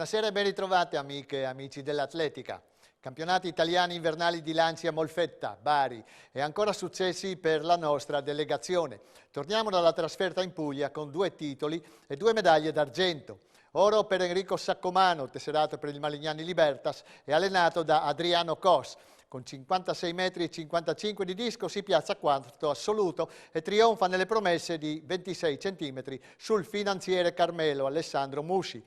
Buonasera e ben ritrovate amiche e amici dell'atletica. Campionati italiani invernali di lanci a Molfetta, Bari e ancora successi per la nostra delegazione. Torniamo dalla trasferta in Puglia con 2 titoli e 2 medaglie d'argento. Oro per Enrico Saccomano, tesserato per il Malignani Libertas e allenato da Adriano Cos. Con 56 metri e 55 di disco si piazza quarto assoluto e trionfa nelle promesse di 26 centimetri sul finanziere Carmelo Alessandro Musci.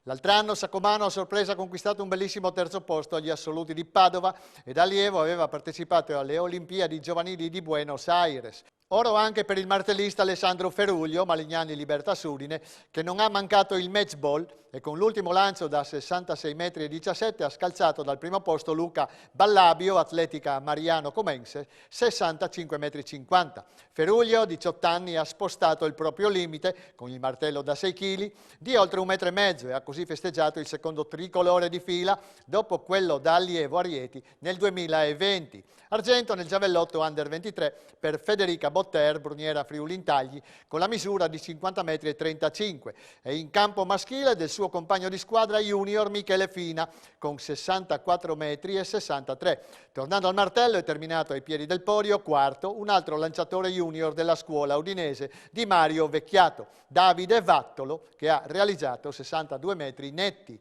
L'altro anno Saccomano a sorpresa ha conquistato un bellissimo terzo posto agli assoluti di Padova e da allievo aveva partecipato alle Olimpiadi giovanili di Buenos Aires. Oro anche per il martellista Alessandro Feruglio, Malignani Libertas Udine, che non ha mancato il match ball e con l'ultimo lancio da 66 metri e 17 ha scalzato dal primo posto Luca Ballabio, atletica Mariano Comense, 65 metri 50. Feruglio, 18 anni, ha spostato il proprio limite, con il martello da 6 kg, di oltre 1,5 metri e ha così festeggiato il secondo tricolore di fila dopo quello da allievo a Rieti nel 2020. Argento nel giavellotto Under 23 per Federica Botter, Bruniera Friuli Intagli, con la misura di 50 metri e 35. E in campo maschile del suo compagno di squadra junior Michele Fina, con 64 metri e 63. Tornando al martello e terminato ai piedi del podio, quarto, un altro lanciatore junior della scuola udinese di Mario Vecchiato, Davide Vattolo, che ha realizzato 62 metri netti.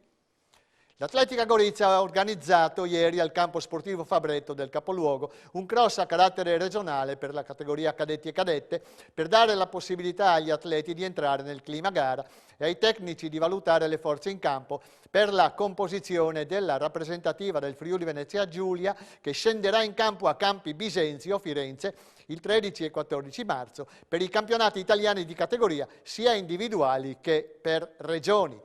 L'Atletica Gorizia ha organizzato ieri al campo sportivo Fabretto del capoluogo un cross a carattere regionale per la categoria cadetti e cadette per dare la possibilità agli atleti di entrare nel clima gara e ai tecnici di valutare le forze in campo per la composizione della rappresentativa del Friuli Venezia Giulia che scenderà in campo a Campi Bisenzio, Firenze, il 13 e 14 marzo per i campionati italiani di categoria sia individuali che per regioni.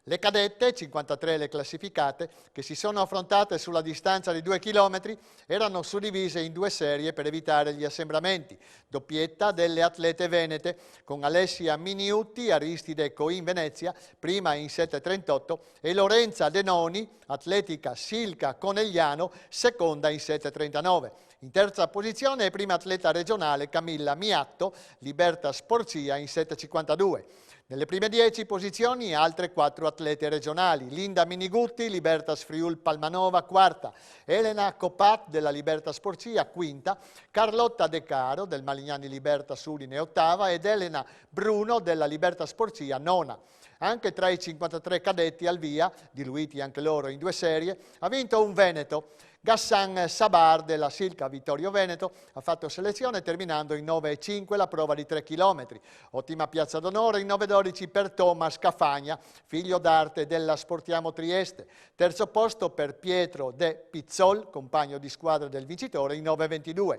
Le cadette, 53 le classificate, che si sono affrontate sulla distanza di 2 km, erano suddivise in 2 serie per evitare gli assembramenti. Doppietta delle atlete venete, con Alessia Miniutti, Aristide Coin Venezia, prima in 7,38, e Lorenza Denoni, atletica Silca Conegliano, seconda in 7,39. In terza posizione è prima atleta regionale Camilla Miatto, Libertas Porcia in 7,52. Nelle prime 10 posizioni altre 4 atlete regionali, Linda Minigutti, Libertas Friul Palmanova, quarta, Elena Copat della Libertas Porcia, quinta, Carlotta De Caro del Malignani Libertas Udine, ottava, ed Elena Bruno della Libertas Porcia, nona. Anche tra i 53 cadetti al via, diluiti anche loro in 2 serie, ha vinto un veneto. Gassan Sabar della Silca Vittorio Veneto ha fatto selezione terminando in 9,5 la prova di 3 km. Ottima piazza d'onore in 9,12 per Thomas Cafagna, figlio d'arte della Sportiamo Trieste. Terzo posto per Pietro De Pizzol, compagno di squadra del vincitore, in 9,22.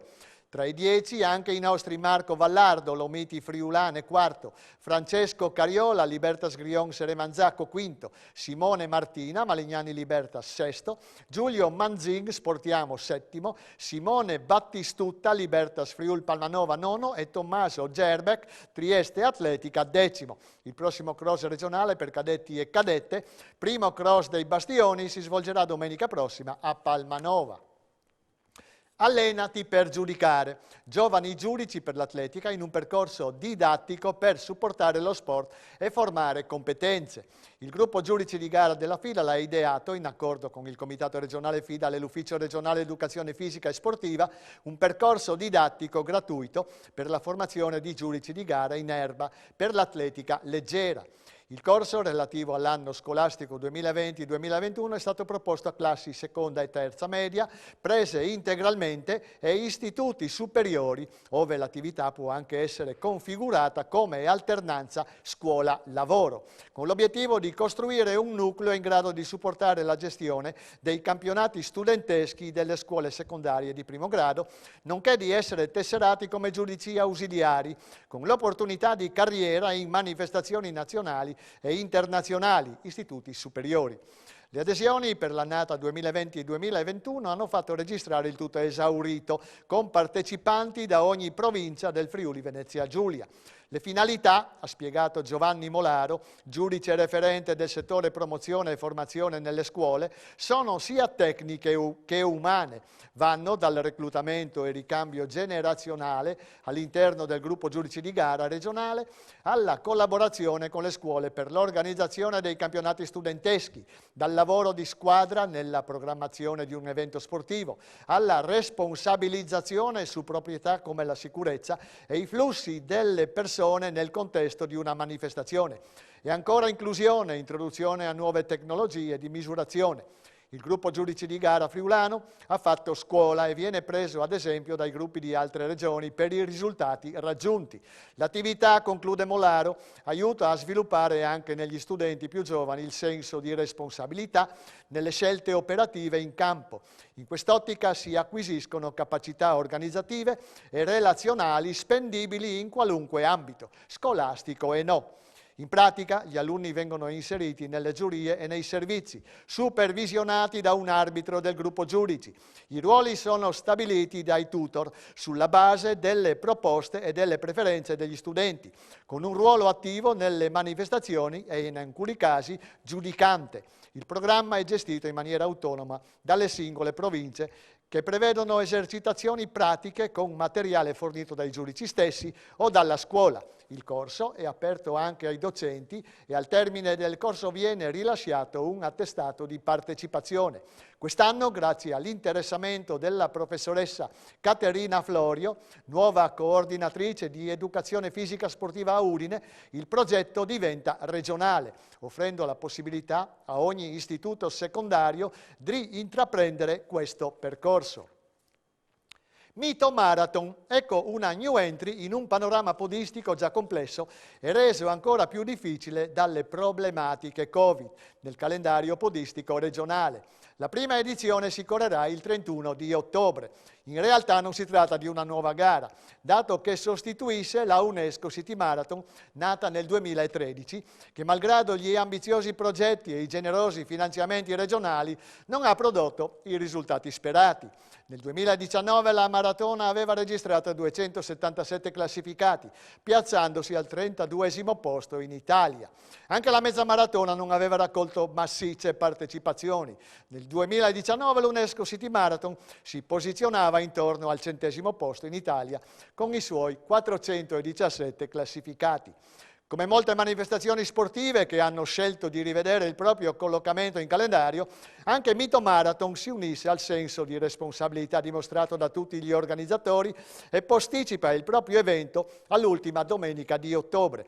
Tra i 10 anche i nostri Marco Vallardo, Lomiti Friulane, quarto, Francesco Cariola, Libertas Grion Seremanzacco, quinto, Simone Martina, Malignani Libertas, sesto, Giulio Manzing, Sportiamo, settimo, Simone Battistutta, Libertas Friul Palmanova, nono, e Tommaso Gerbeck, Trieste Atletica, decimo. Il prossimo cross regionale per cadetti e cadette, primo cross dei Bastioni, si svolgerà domenica prossima a Palmanova. Allenati per giudicare, giovani giudici per l'atletica in un percorso didattico per supportare lo sport e formare competenze. Il gruppo giudici di gara della FIDA l'ha ideato, in accordo con il Comitato regionale FIDA e l'Ufficio regionale educazione fisica e sportiva, un percorso didattico gratuito per la formazione di giudici di gara in erba per l'atletica leggera. Il corso relativo all'anno scolastico 2020-2021 è stato proposto a classi seconda e terza media, prese integralmente, e istituti superiori, ove l'attività può anche essere configurata come alternanza scuola-lavoro, con l'obiettivo di costruire un nucleo in grado di supportare la gestione dei campionati studenteschi delle scuole secondarie di primo grado, nonché di essere tesserati come giudici ausiliari, con l'opportunità di carriera in manifestazioni nazionali e internazionali, istituti superiori. Le adesioni per l'annata 2020-2021 hanno fatto registrare il tutto esaurito, con partecipanti da ogni provincia del Friuli Venezia Giulia. Le finalità, ha spiegato Giovanni Molaro, giudice referente del settore promozione e formazione nelle scuole, sono sia tecniche che umane. Vanno dal reclutamento e ricambio generazionale all'interno del gruppo giudici di gara regionale alla collaborazione con le scuole per l'organizzazione dei campionati studenteschi, dal lavoro di squadra nella programmazione di un evento sportivo, alla responsabilizzazione su proprietà come la sicurezza e i flussi delle persone nel contesto di una manifestazione. E ancora inclusione e introduzione a nuove tecnologie di misurazione. Il gruppo giudici di gara friulano ha fatto scuola e viene preso ad esempio dai gruppi di altre regioni per i risultati raggiunti. L'attività, conclude Molaro, aiuta a sviluppare anche negli studenti più giovani il senso di responsabilità nelle scelte operative in campo. In quest'ottica si acquisiscono capacità organizzative e relazionali spendibili in qualunque ambito, scolastico e no. In pratica gli alunni vengono inseriti nelle giurie e nei servizi, supervisionati da un arbitro del gruppo giudici. I ruoli sono stabiliti dai tutor sulla base delle proposte e delle preferenze degli studenti, con un ruolo attivo nelle manifestazioni e in alcuni casi giudicante. Il programma è gestito in maniera autonoma dalle singole province che prevedono esercitazioni pratiche con materiale fornito dai giudici stessi o dalla scuola. Il corso è aperto anche ai docenti e al termine del corso viene rilasciato un attestato di partecipazione. Quest'anno, grazie all'interessamento della professoressa Caterina Florio, nuova coordinatrice di educazione fisica sportiva a Udine, il progetto diventa regionale, offrendo la possibilità a ogni istituto secondario di intraprendere questo percorso. Mito Marathon, ecco una new entry in un panorama podistico già complesso e reso ancora più difficile dalle problematiche Covid nel calendario podistico regionale. La prima edizione si correrà il 31 di ottobre. In realtà non si tratta di una nuova gara, dato che sostituisce la UNESCO City Marathon, nata nel 2013, che malgrado gli ambiziosi progetti e i generosi finanziamenti regionali non ha prodotto i risultati sperati. Nel 2019 la maratona aveva registrato 277 classificati, piazzandosi al 32esimo posto in Italia. Anche la mezza maratona non aveva raccolto massicce partecipazioni. Nel 2019 l'UNESCO City Marathon si posizionava intorno al 100° posto in Italia, con i suoi 417 classificati. Come molte manifestazioni sportive che hanno scelto di rivedere il proprio collocamento in calendario, anche Mito Marathon si unisce al senso di responsabilità dimostrato da tutti gli organizzatori e posticipa il proprio evento all'ultima domenica di ottobre.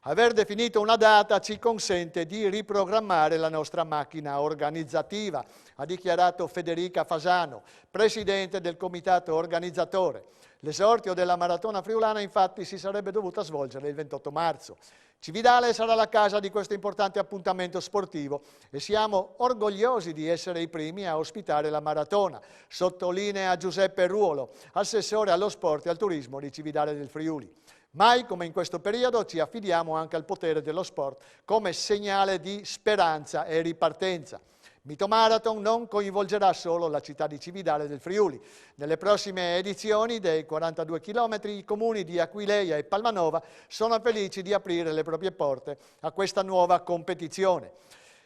Aver definito una data ci consente di riprogrammare la nostra macchina organizzativa, ha dichiarato Federica Fasano, presidente del comitato organizzatore. L'esordio della maratona friulana infatti si sarebbe dovuta svolgere il 28 marzo. Cividale sarà la casa di questo importante appuntamento sportivo e siamo orgogliosi di essere i primi a ospitare la maratona, sottolinea Giuseppe Ruolo, assessore allo sport e al turismo di Cividale del Friuli. Mai come in questo periodo ci affidiamo anche al potere dello sport come segnale di speranza e ripartenza. Mito Marathon non coinvolgerà solo la città di Cividale del Friuli. Nelle prossime edizioni dei 42 km i comuni di Aquileia e Palmanova sono felici di aprire le proprie porte a questa nuova competizione.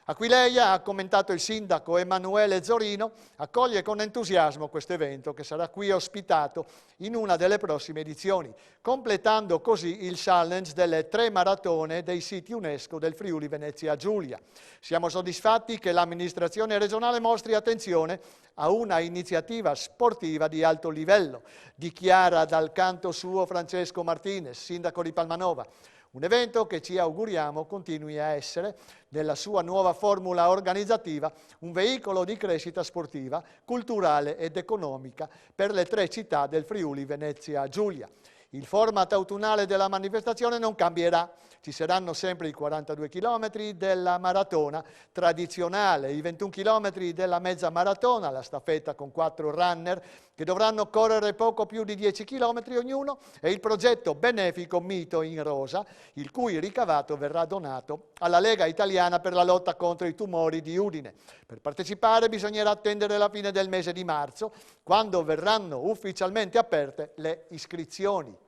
Aquileia, ha commentato il sindaco Emanuele Zorino, accoglie con entusiasmo questo evento che sarà qui ospitato in una delle prossime edizioni, completando così il challenge delle 3 maratone dei siti UNESCO del Friuli Venezia Giulia. Siamo soddisfatti che l'amministrazione regionale mostri attenzione a una iniziativa sportiva di alto livello, dichiara dal canto suo Francesco Martinez, sindaco di Palmanova. Un evento che ci auguriamo continui a essere, nella sua nuova formula organizzativa, un veicolo di crescita sportiva, culturale ed economica per le 3 città del Friuli Venezia Giulia. Il format autunnale della manifestazione non cambierà, ci saranno sempre i 42 km della maratona tradizionale, i 21 km della mezza maratona, la staffetta con 4 runner che dovranno correre poco più di 10 km ognuno e il progetto benefico Mito in Rosa, il cui ricavato verrà donato alla Lega Italiana per la lotta contro i tumori di Udine. Per partecipare bisognerà attendere la fine del mese di marzo, quando verranno ufficialmente aperte le iscrizioni.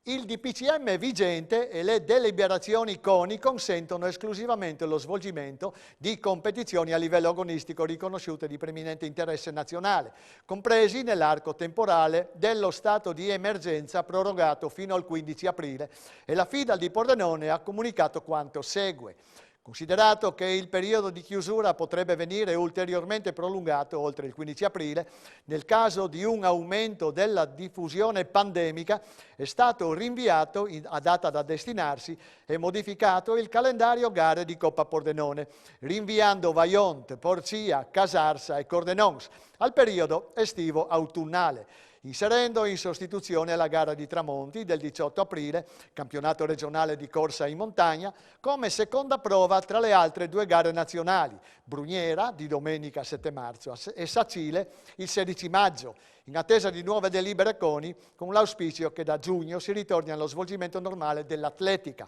Il DPCM è vigente e le deliberazioni CONI consentono esclusivamente lo svolgimento di competizioni a livello agonistico riconosciute di preminente interesse nazionale, compresi nell'arco temporale dello stato di emergenza prorogato fino al 15 aprile, e la FIDAL di Pordenone ha comunicato quanto segue. Considerato che il periodo di chiusura potrebbe venire ulteriormente prolungato oltre il 15 aprile, nel caso di un aumento della diffusione pandemica è stato rinviato a data da destinarsi e modificato il calendario gare di Coppa Pordenone, rinviando Vajont, Porcia, Casarsa e Cordenons al periodo estivo-autunnale, inserendo in sostituzione la gara di Tramonti del 18 aprile, campionato regionale di corsa in montagna, come seconda prova tra le altre due gare nazionali, Brugnera di domenica 7 marzo e Sacile il 16 maggio, in attesa di nuove delibere CONI, con l'auspicio che da giugno si ritorni allo svolgimento normale dell'atletica.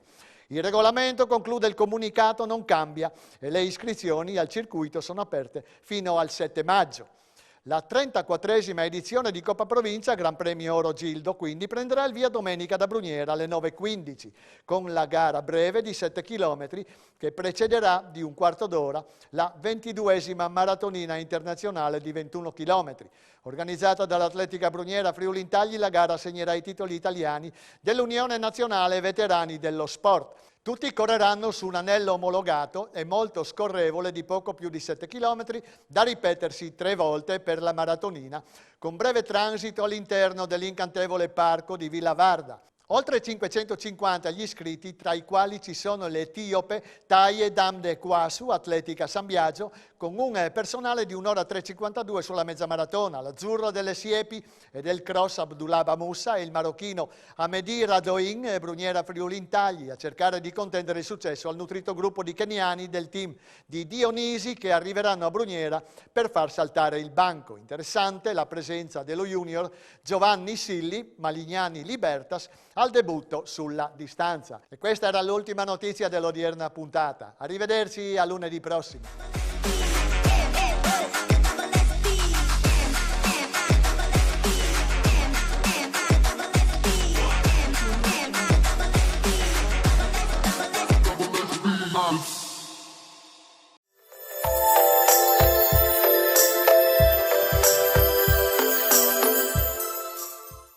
Il regolamento, conclude il comunicato, non cambia e le iscrizioni al circuito sono aperte fino al 7 maggio. La 34esima edizione di Coppa Provincia, Gran Premio Oro Gildo, quindi prenderà il via domenica da Brugnera alle 9:15, con la gara breve di 7 km che precederà di un quarto d'ora la 22esima maratonina internazionale di 21 km. Organizzata dall'Atletica Brugnera Friuli Intagli, la gara segnerà i titoli italiani dell'Unione Nazionale Veterani dello Sport. Tutti correranno su un anello omologato e molto scorrevole di poco più di 7 km, da ripetersi 3 volte per la maratonina, con breve transito all'interno dell'incantevole parco di Villa Varda. Oltre 550 gli iscritti, tra i quali ci sono l'etiope Taye Damde Kwasu, Atletica San Biagio, con un personale di 1 ora 3:52 sulla mezza maratona, l'azzurro delle Siepi e del cross Abdullah Moussa e il marocchino Hamedi Radoin e Brugnera Friuli Intagli, a cercare di contendere il successo al nutrito gruppo di keniani del team di Dionisi che arriveranno a Brugnera per far saltare il banco. Interessante la presenza dello junior Giovanni Silli, Malignani Libertas, al debutto sulla distanza. E questa era l'ultima notizia dell'odierna puntata. Arrivederci a lunedì prossimo.